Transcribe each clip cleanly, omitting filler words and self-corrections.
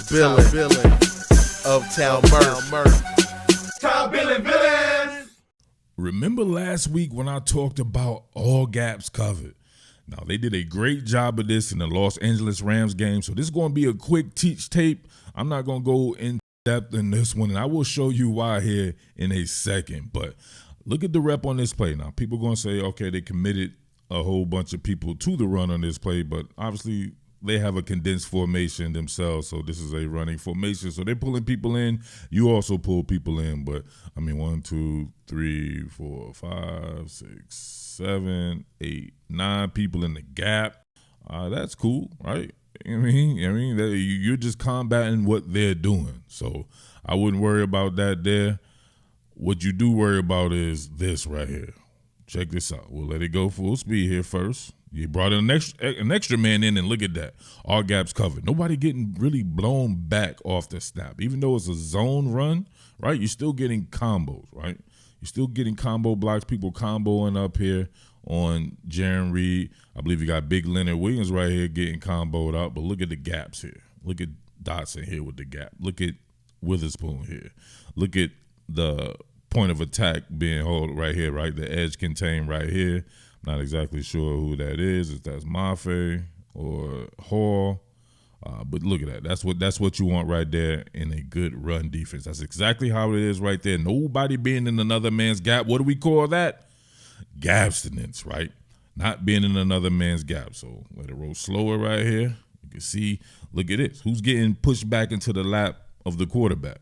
Billin of Town Murph. Top Billin villains. Remember last week when I talked about all gaps covered? Now, they did a great job of this in the Los Angeles Rams game, so this is going to be a quick teach tape. I'm not going to go in depth in this one, and I will show you why here in a second. But look at the rep on this play. Now, people are going to say, okay, they committed a whole bunch of people to the run on this play, but obviously they have a condensed formation themselves, so this is a running formation. So they're pulling people in. You also pull people in, but I mean 1, 2, 3, 4, 5, 6, 7, 8, 9 people in the gap. That's cool, right? I mean, you're just combating what they're doing. So I wouldn't worry about that there. What you do worry about is this right here. Check this out. We'll let it go full speed here first. You brought an extra man in, and look at that. All gaps covered. Nobody getting really blown back off the snap. Even though it's a zone run, right, you're still getting combos, right? You're still getting combo blocks, people comboing up here on Jaron Reed. I believe you got Big Leonard Williams right here getting comboed out, but look at the gaps here. Look at Dotson here with the gap. Look at Witherspoon here. Look at the point of attack being held right here, right? The edge contained right here. Not exactly sure who that is, if that's Mafe or Hall. But look at that. That's what you want right there in a good run defense. That's exactly how it is right there. Nobody being in another man's gap. What do we call that? Gabstinence, right? Not being in another man's gap. So let it roll slower right here. You can see, look at this. Who's getting pushed back into the lap of the quarterback?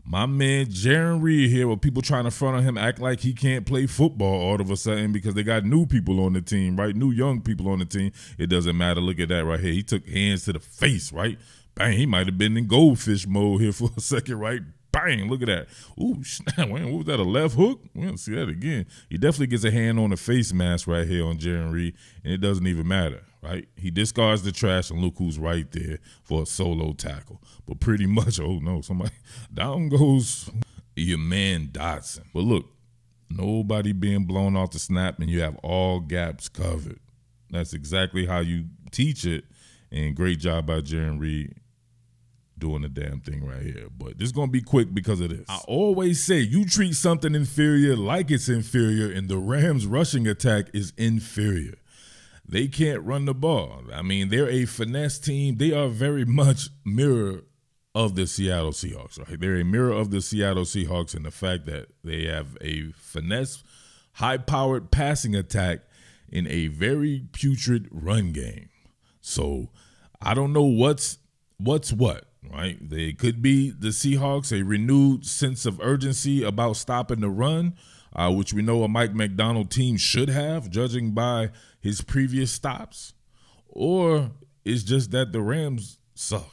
My man Jaron Reed here, with people trying to front on him, act like he can't play football all of a sudden because they got new people on the team, right? New young people on the team. It doesn't matter. Look at that right here. He took hands to the face, right? Bang, he might have been in goldfish mode here for a second, right? Bang, look at that. Ooh, snap, man, what was that, a left hook? We don't see that again. He definitely gets a hand on the face mask right here on Jaron Reed, and it doesn't even matter, right? He discards the trash, and look who's right there for a solo tackle. But pretty much, oh no, somebody, down goes your man Dotson. But look, nobody being blown off the snap, and you have all gaps covered. That's exactly how you teach it, and great job by Jaron Reed doing the damn thing right here. But this is going to be quick because of this. I always say you treat something inferior like it's inferior, and the Rams' rushing attack is inferior. They can't run the ball. I mean, they're a finesse team. They are very much mirror of the Seattle Seahawks, right? They're a mirror of the Seattle Seahawks in the fact that they have a finesse, high-powered passing attack in a very putrid run game. So I don't know what's what. Right, they could be the Seahawks, a renewed sense of urgency about stopping the run, which we know a Mike Macdonald team should have, judging by his previous stops, or it's just that the Rams suck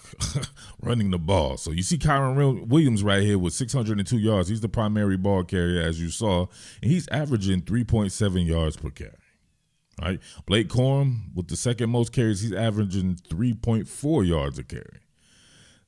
running the ball. So you see Kyron Williams right here with 602 yards. He's the primary ball carrier, as you saw, and he's averaging 3.7 yards per carry. Right, Blake Corum with the second most carries, he's averaging 3.4 yards a carry.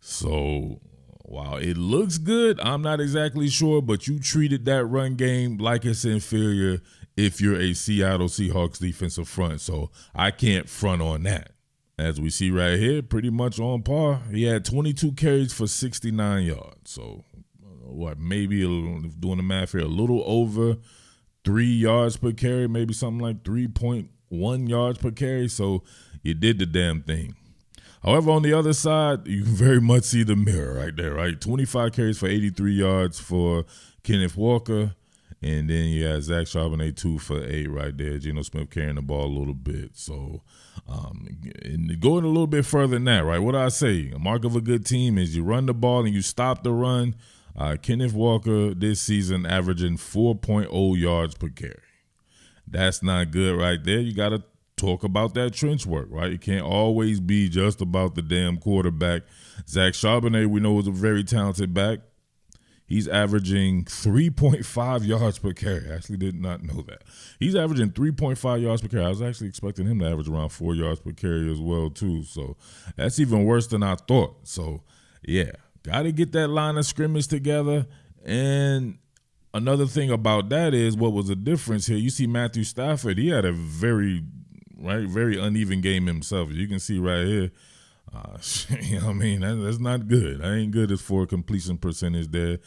So, while it looks good, I'm not exactly sure, but you treated that run game like it's inferior if you're a Seattle Seahawks defensive front. So, I can't front on that. As we see right here, pretty much on par. He had 22 carries for 69 yards. So, maybe doing the math here, a little over 3 yards per carry, maybe something like 3.1 yards per carry. So, you did the damn thing. However, on the other side, you can very much see the mirror right there, right? 25 carries for 83 yards for Kenneth Walker. And then you have Zach Charbonnet 2 for 8 right there. Geno Smith carrying the ball a little bit. So and going a little bit further than that, right? What do I say? A mark of a good team is you run the ball and you stop the run. Kenneth Walker this season averaging 4.0 yards per carry. That's not good right there. You got to talk about that trench work, right? It can't always be just about the damn quarterback. Zach Charbonnet, we know, is a very talented back. He's averaging 3.5 yards per carry. I actually did not know that. He's averaging 3.5 yards per carry. I was actually expecting him to average around 4 yards per carry as well, too. So that's even worse than I thought. So, yeah, got to get that line of scrimmage together. And another thing about that is what was the difference here. You see Matthew Stafford, he had a very uneven game himself. You can see right here, You know what I mean? That's not good. That ain't good as for completion percentage there.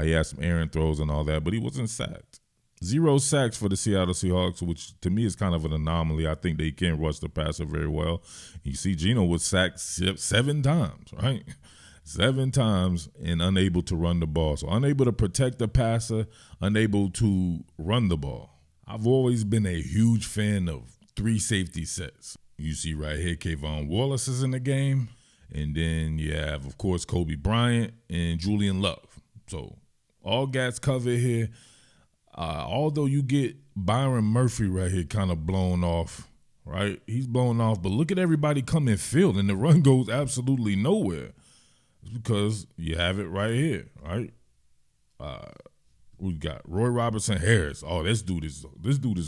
He had some errant throws and all that, but he wasn't sacked. 0 sacks for the Seattle Seahawks, which to me is kind of an anomaly. I think they can rush the passer very well. You see Geno was sacked 7 times, right? 7 times and unable to run the ball. So unable to protect the passer, unable to run the ball. I've always been a huge fan of 3 safety sets. You see right here, Kayvon Wallace is in the game. And then you have, of course, Kobe Bryant and Julian Love. So all guys covered here. Although you get Byron Murphy right here kind of blown off, right? He's blown off, but look at everybody come in field, and the run goes absolutely nowhere. It's because you have it right here, right? We got Roy Robertson Harris. Oh, this dude is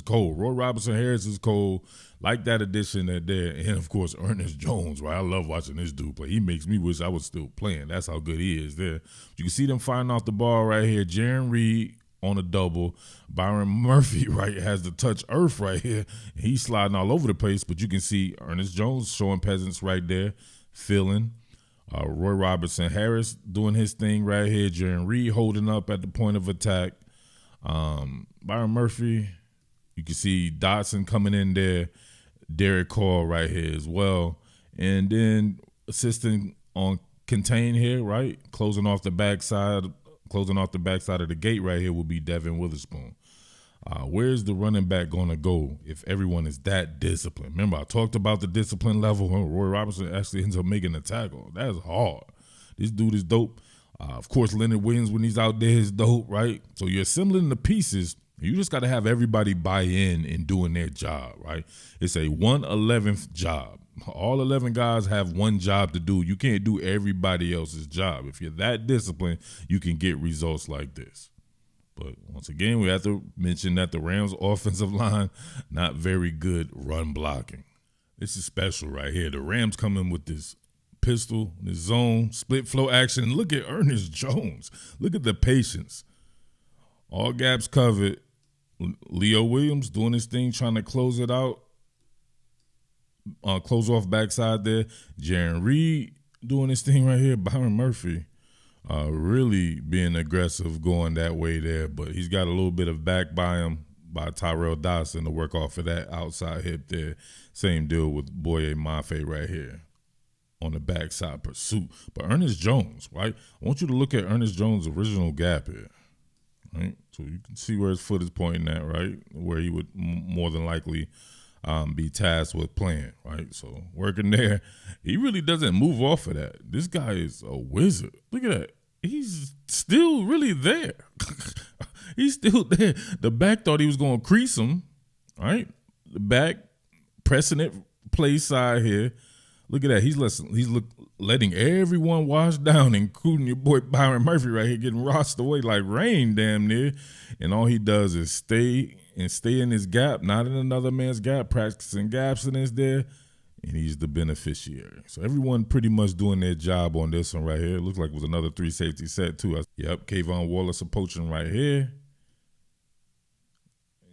cold. Roy Robertson Harris is cold. Like that addition that there. And, of course, Ernest Jones, right? I love watching this dude play. He makes me wish I was still playing. That's how good he is there. You can see them firing off the ball right here. Jaron Reed on a double. Byron Murphy, right, has the touch earth right here. He's sliding all over the place, but you can see Ernest Jones showing presence right there, filling. Roy Robertson Harris doing his thing right here. Jaron Reed holding up at the point of attack. Byron Murphy, you can see Dotson coming in there. Derek Carr right here as well. And then assisting on contain here, right? Closing off the backside of the gate right here will be Devin Witherspoon. Where's the running back going to go if everyone is that disciplined? Remember, I talked about the discipline level when Roy Robertson actually ends up making a tackle. That's hard. This dude is dope. Of course, Leonard Williams, when he's out there, is dope, right? So you're assembling the pieces. You just got to have everybody buy in doing their job, right? It's a 1/11th job. All 11 guys have one job to do. You can't do everybody else's job. If you're that disciplined, you can get results like this. But once again, we have to mention that the Rams' offensive line, not very good run blocking. This is special right here. The Rams come in with this pistol, this zone, split flow action. Look at Ernest Jones. Look at the patience. All gaps covered. Leo Williams doing his thing, trying to close it out. Close off backside there. Jaron Reed doing his thing right here. Byron Murphy really being aggressive going that way there, but he's got a little bit of back by him by Tyrell Dodson to work off of that outside hip there. Same deal with Boye Mafe right here on the backside pursuit. But Ernest Jones, right? I want you to look at Ernest Jones' original gap here, right? So you can see where his foot is pointing at, right? Where he would more than likely be tasked with playing, right? So working there, he really doesn't move off of that. This guy is a wizard. Look at that. He's still really there. He's still there. The back thought he was going to crease him, right? The back pressing it play side here. Look at that. He's letting everyone wash down, including your boy Byron Murphy right here, getting rossed away like rain damn near. And all he does is stay in his gap, not in another man's gap, practicing gaps in his there, and he's the beneficiary. So everyone pretty much doing their job on this one right here. It looks like it was another 3 safety set too. Yep, Kayvon Wallace approaching right here.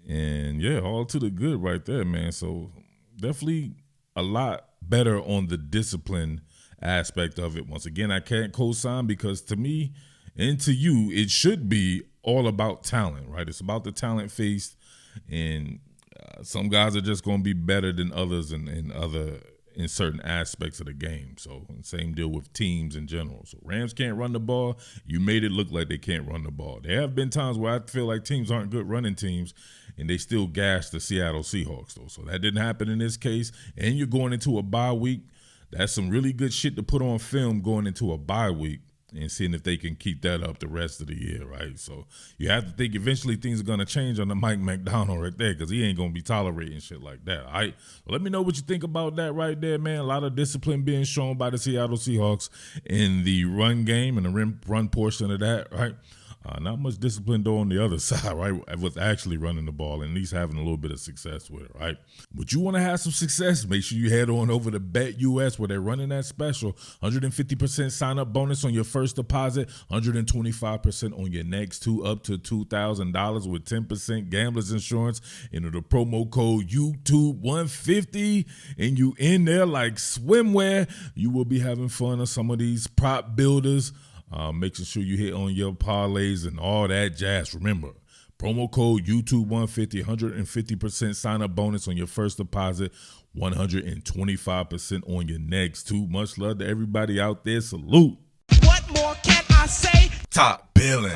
And yeah, all to the good right there, man. So definitely a lot better on the discipline aspect of it. Once again, I can't co-sign because to me and to you, it should be all about talent, right? It's about the talent faced, and some guys are just going to be better than others in certain aspects of the game. So same deal with teams in general. So Rams can't run the ball. You made it look like they can't run the ball. There have been times where I feel like teams aren't good running teams, and they still gash the Seattle Seahawks, though. So that didn't happen in this case. And you're going into a bye week. That's some really good shit to put on film going into a bye week and seeing if they can keep that up the rest of the year, right? So you have to think eventually things are going to change on the Mike McDonald right there because he ain't going to be tolerating shit like that, all right? Well, let me know what you think about that right there, man. A lot of discipline being shown by the Seattle Seahawks in the run game and the run portion of that, right? Not much discipline though on the other side, right? With actually running the ball and at least having a little bit of success with it, right? But you want to have some success, make sure you head on over to BetUS where they're running that special 150% sign up bonus on your first deposit, 125% on your next two, up to $2,000 with 10% gambler's insurance. Enter the promo code YouTube150 and you in there like swimwear. You will be having fun on some of these prop builders. Making sure you hit on your parlays and all that jazz. Remember, promo code YouTube150, 150% sign-up bonus on your first deposit, 125% on your next two. Much love to everybody out there. Salute. What more can I say? Top Billin.